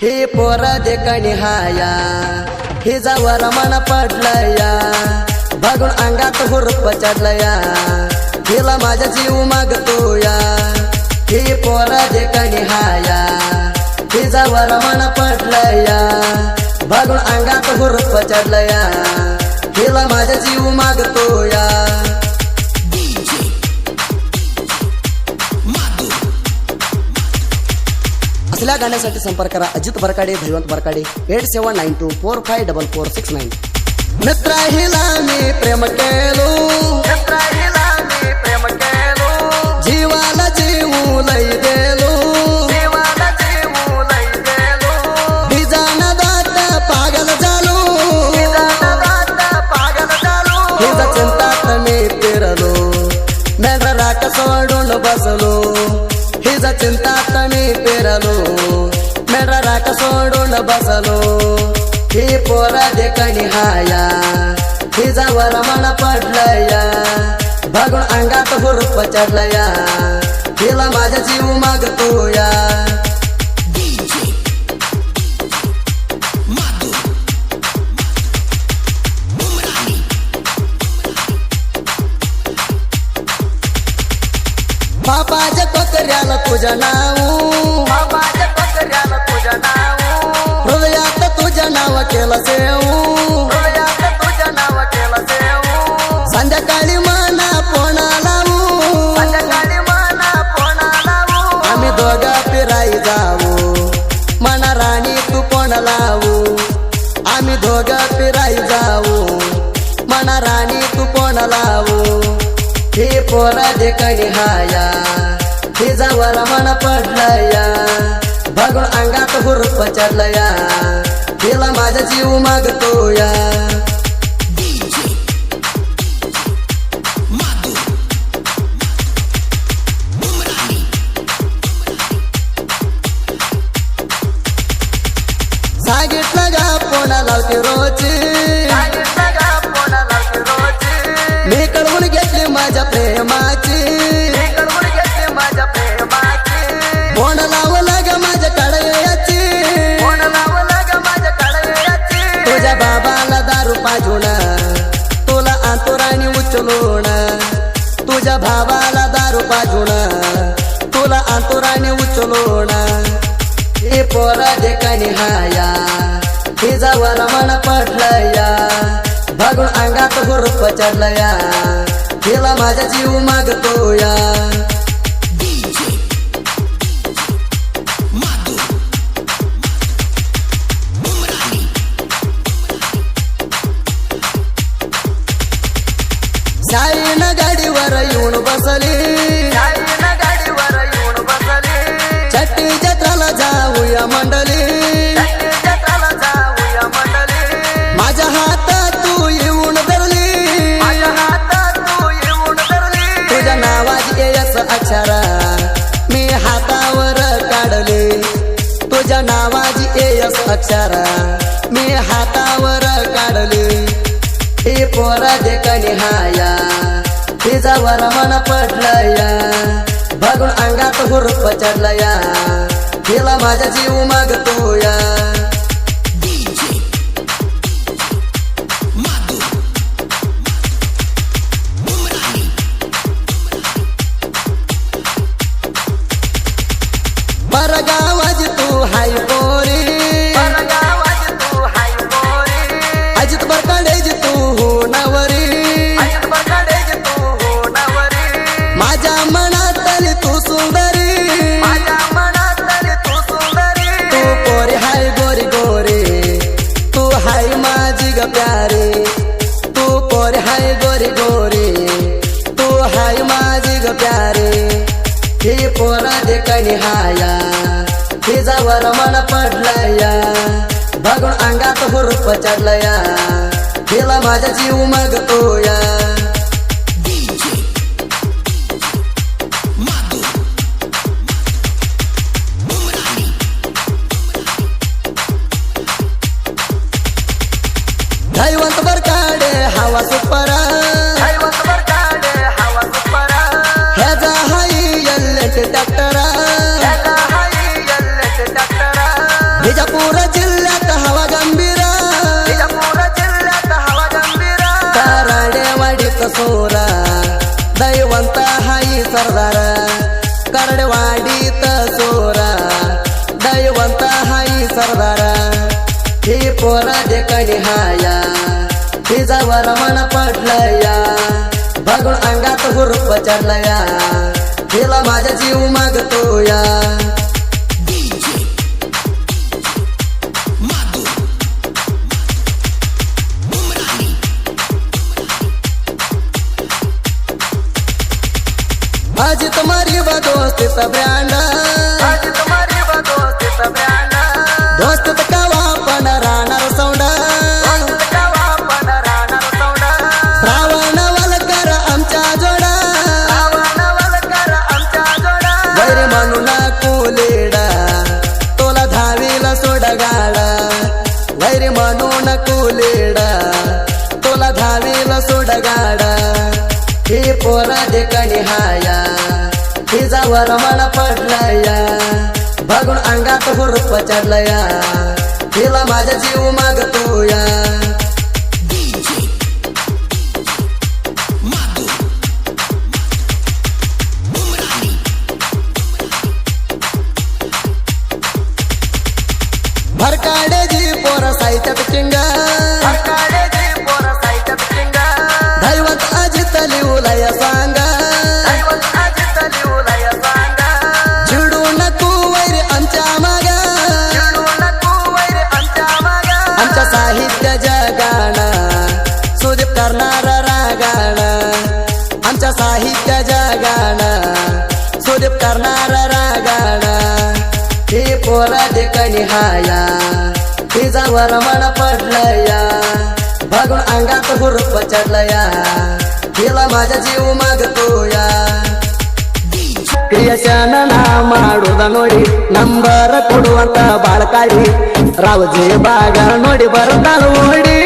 हे पोरा देखणी हाया हे जावर मन पडलया बघून अंगात हुरप चढलया हिला माझा जीव मागतोया हे पोरा देखणी हाया हे जावर मन पडलया बघून अंगात हुरप चढलया हिला माझा जीव मागतोया असल्या गाण्यासाठी संपर्क करा अजित बरकाडे धैवंत बरकाडे 8792454469 मित्र हिला मी प्रेम केलो जीवाला जीव लई देलो हिजान दात पागल झालो हिजा चिंतात मी फिरलो मेंढरा राट सोडून बसलो हिजा चिंतात मी फिरलो मेंढरा राट सोडून बसलो ही पोरा देखणी हाया हिजावर मन पडलया बघून अंगात हुरप चढलया हिला माझा जीव मागतोया बाबाच्या कोकऱ्याला तुझं नाव हृदयात तुझं नाव केलं सेऊ संध्याकाळी मना पोणा लावू आम्ही दोघं फिराई जाऊ मना राणी तू कोण लावू आम्ही दोघं फिराई जाऊ मना राणी तू कोण लावू हे पोरा देखणी हाया हिजावर मन पडलया बघून अंगात हुरप चढलया हिला माझा जीव मागतोया सांगितलं गा पोणा लावते रोजी मी कळवून घेतली माझ्या प्रेमाची कोण लावलं ग माझ्या कळयाची तुझ्या बाबाला दारू पाजून तुला अंतुराने उचलून तुझ्या भावाला दारू पाजून तुला अंतुराने उचलून हे पोरा देखणी हाया हिजावर मन पडलया बघून अंगात हुरप चढलया हिला माझा जीव मागतोया शाईन गाडीवर येऊन बसली चट्टी जत्राला जाऊया मंडळी माझ्या हातात तू येऊन धरली तुझ्या नावाची यस अक्षरा मी हातावर काढले तुझ्या नावाची यस अक्षरा मी हातावर काढले हे पोरा देखणी हाया हिजावर मन पडलया बघून अंगात हुरप चढलया हिला माझा जीव मागतोया परगावाजी तू हाय पोरी अजित बरकाडेजी तू हो नवरी माझ्या मनातली तू सुंदरी तू पोरी हाय गोरी गोरी तू हाय माझी ग प्यारी तू पोरी हाय गोरी गोरी तू हाय माझी ग प्यारी ही पोरा देखणी हाया हिजावर मन पडलया बघून अंगात हुरप चढलया हिला माझा जीव मागतोया धैवंत बरकाडे हवा सुपरा ह्याचा हाई यल्लेट डॉक्टरा विजापूर सोरा दैवंत हाई सरदार करडवाडीत सोरा दैवंत हाई सरदार ही पोरा देखणी हाया हिजावर मन पडलया बघून अंगात हुरूप चढलया हिला माझा जीव मागतोया आज तुम्हारी दोस्ती ब्रँड दोस्त कवा पण राहणार सौंड श्रावण वलकर आमच्या जोडा वैर म्हणून कुलेडा तोला धावीला सोड गाडा वैर म्हणून कुलेडा तोला धावीला सोड गाडा ही पोरा देखणी हाया हिजावर मन पडलया बघून अंगात हुरूप चढलया हिला माझा जीव मागतोया भरकाडे जी पोर साहित्यात चिंगा दैवत अजित लिवलय सांगा चिडू नको वैर आमच्या मागा आमच्या साहित्य जगाना सुदीप करणार रागाना आमच्या साहित्य जगाना सुदीप करणार रागाना ही पोरा देखणी हाया हिजावर मन पडलया बघून अंगात हुरूप चढलया हिला माझा जीव मागतोया ಕ್ರಿಯೇಷನ್ ಮಾಡುದ ನೋಡಿ ನಂಬರ್ ಕೊಡುವಂತ ಬಾಳಕಾಡಿ ರಾವಜಿ ಬಾಗ ನೋಡಿ ಬರ್ತಾಳ ಓಡಿ